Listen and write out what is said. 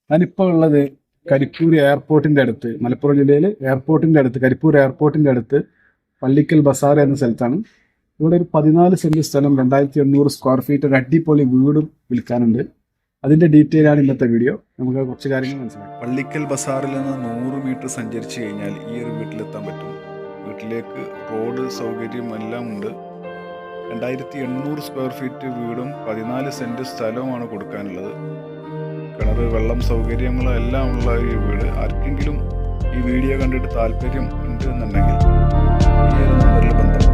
ഞാനിപ്പോൾ ഉള്ളത് കരിപ്പൂർ എയർപോർട്ടിന്റെ അടുത്ത്, മലപ്പുറം ജില്ലയിൽ എയർപോർട്ടിന്റെ അടുത്ത്, കരിപ്പൂർ എയർപോർട്ടിന്റെ അടുത്ത് പള്ളിക്കൽ ബസാർ എന്ന സ്ഥലത്താണ്. ഇവിടെ ഒരു 14 സെന്റ് സ്ഥലം, 2800 സ്ക്വയർ ഫീറ്റ്, ഒരു അടിപൊളി വീടും വിൽക്കാനുണ്ട്. അതിന്റെ ഡീറ്റെയിൽ ആണ് ഇന്നത്തെ വീഡിയോ. നമുക്ക് കുറച്ച് കാര്യങ്ങൾ മനസ്സിലാക്കാം. പള്ളിക്കൽ ബസാറിൽ നിന്ന് 100 മീറ്റർ സഞ്ചരിച്ചു കഴിഞ്ഞാൽ ഈ ഒരു വീട്ടിലെത്താൻ പറ്റും. വീട്ടിലേക്ക് റോഡ് സൗകര്യം എല്ലാം ഉണ്ട്. 2800 സ്ക്വയർ ഫീറ്റ് വീടും 14 സെന്റ് സ്ഥലവുമാണ് കൊടുക്കാനുള്ളത്. കിണർ, വെള്ളം സൗകര്യങ്ങളും എല്ലാം ഉള്ള ഈ വീട്. ആർക്കെങ്കിലും ഈ വീഡിയോ കണ്ടിട്ട് താല്പര്യം ഉണ്ട് എന്നുണ്ടെങ്കിൽ ഈ ഒരു നമ്പറിൽ ബന്ധം